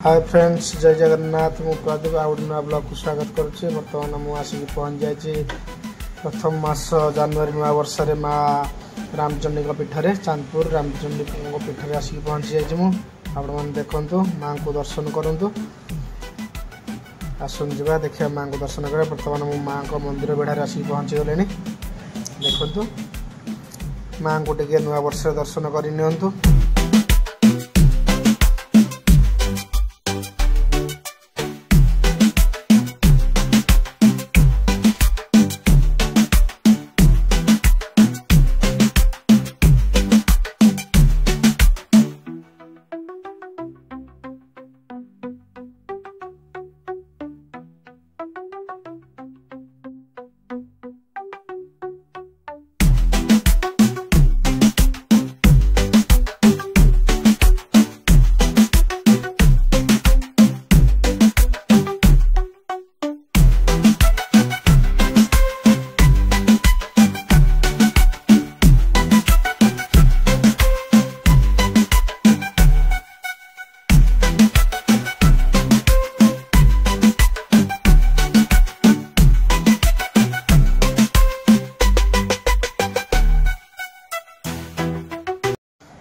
Hi friends, जय जगन्नाथ। मु Pradeep out नुआ ब्लॉग को स्वागत करुच्ची। बर्तमान मु आसिक पहुँच जाइए प्रथम मास जनवरी नुआ वर्ष माँ रामचंडी पीठ में चांदपुर रामचंडी पीठ में आसिक पहुँची जाइए। आपण देखु माँ को दर्शन करूँ। आसन जा देखिए माँ को दर्शन कर। बर्तमान मु माँ को मंदिर बेढ़ार आसिक पहुँची गले। देखु माँ को टे नुआ वर्ष दर्शन करनी।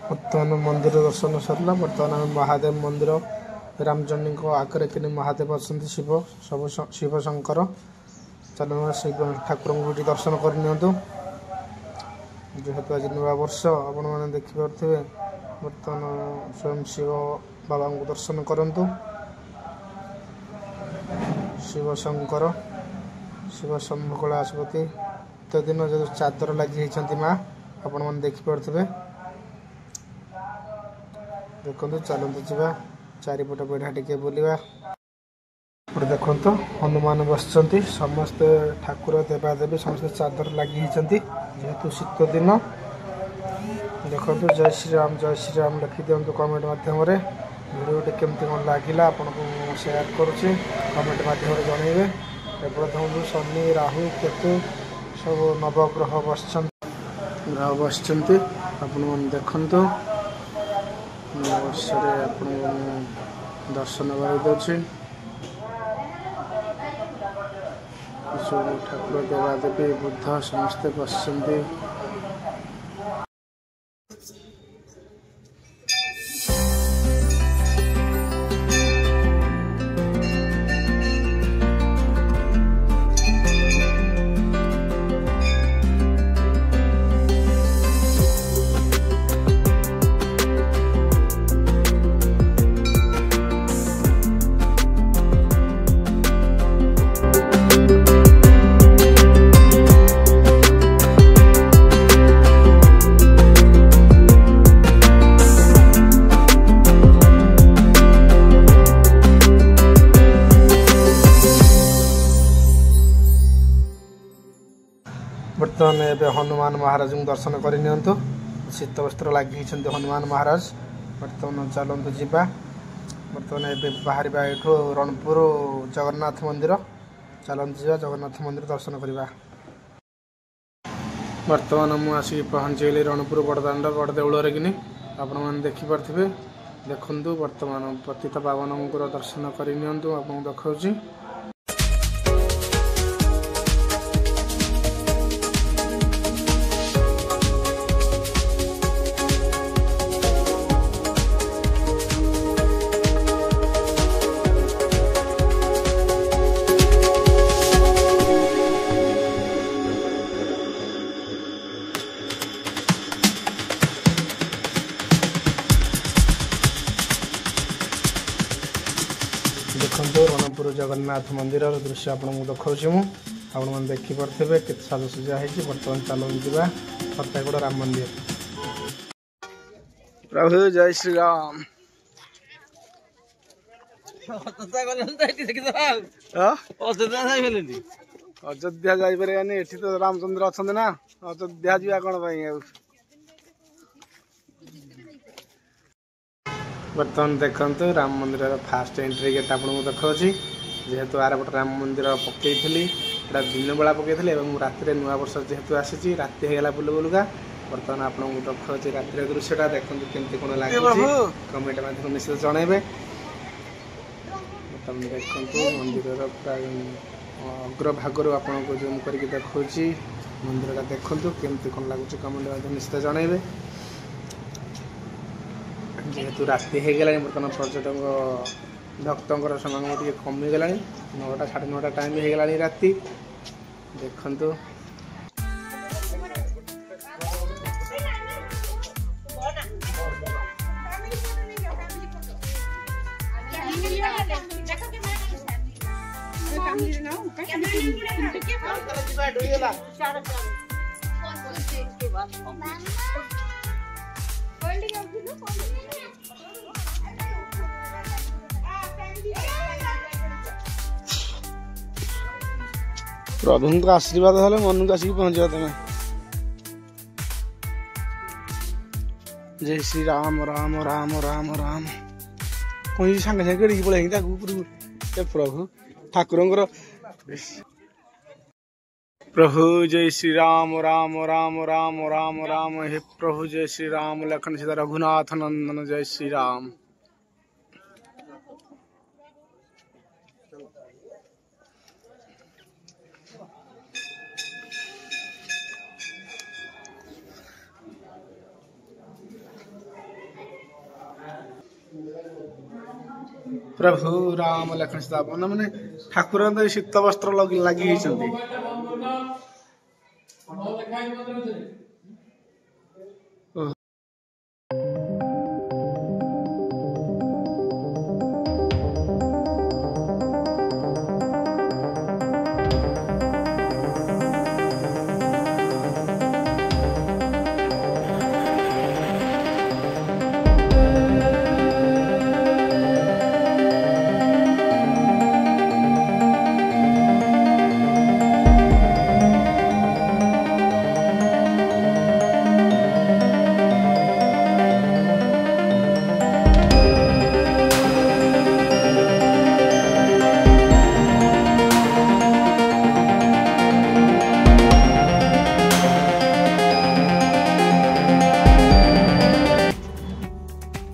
बर्तमान मंदिर दर्शन सरला। बर्तमान आम महादेव मंदिर रामचंडी आगे कि महादेव अच्छा शिव सब शिव शंकर। चलो शिव ठाकुर को दर्शन करनी। जेहेतु आज नुआ वर्ष आपण मैंने देखिपे। बर्तमान स्वयं शिव बाबा को दर्शन करंतु। शिव शंकर शिव शंभु कैलाशपति तो दिन जो चादर लगी माँ आपण मैंने देखिपे। देखो चलते जा चारिपट बेढ़ा टे बुलवा। देखो हनुमान बसचंती समस्त ठाकुर देवादेवी समस्त चादर लगी जेहेतु शीत दिन। देखो जय श्री राम लिखि दिंतु कमेंट मध्यम वीडियो केमती कौन लगे आपको शेयर करुच्ची कमेंट मध्यम जनइबे। देखो शनि राहु केतु सब नवग्रह बसचंती आपण देखु वर्ष दर्शन कर ठाकुर देवादेवी बुद्ध समस्ते बसचंती। बर्तमान एवं हनुमान महाराज को दर्शन करनी। शीत वस्त्र लगी हनुमान महाराज। बर्तमान चलतु जा। बर्तमान एवं बाहर यू रणपुर जगन्नाथ मंदिर। चलतु जा जगन्नाथ मंदिर दर्शन करवा। बर्तमान मुझे आसिक पहुँची गली रणपुर बड़दाण्ड बड़देउल कि आपण मैंने देखिपे। देखु बर्तमान पतित पावन दर्शन करनी आपको देखा। देखो रणपुर जगन्नाथ मंदिर दृश्य आपको देखा। आपण मैंने देखिपे के साजसजा है। बर्तमान चलते जा फतेहगढ़ राम मंदिर। प्रभु जय श्री राम। अयोध्या जापरानी एठी तो रामचंद्र अच्छा ना। अयोध्या जा कौन बर्तमान देखते राम मंदिर फास्ट एंट्री गेट आपको देखा। जेहेतु आरपट राम मंदिर पकई दिन बेला पकई रात नुआ वर्ष जेहेतु आसी राति होगा बुल बुलुका। बर्तमान आपको देखा। रात दृश्यटा देखते केमती कौन लगे कमेंट माध्यम निश्चित जनइबे। तुम देखु मंदिर प्राय अग्रभाग आपको जूम करके देखा मंदिर देखु केमती कौन लगुच कमेंट निश्चित जनइबे जेहेतु राति हो गला बर्तमान पर्यटक भक्तर समय कमिगला 9टा 9:30 टाइम हो गला राति देखु प्रभु का आशीर्वाद हेल्ले मन को आसिक पहुंचा तुम्हें। जय श्री राम राम राम राम राम कहीं सांगे सांगे पड़े प्रभु ठाकुर प्रभु जय श्री राम राम राम राम राम राम हे प्रभु जय श्री राम लखन सीता रघुनाथ नंदन जय श्री राम। प्रभु राम लखन सीता मैंने ठाकुर शीत वस्त्र लगी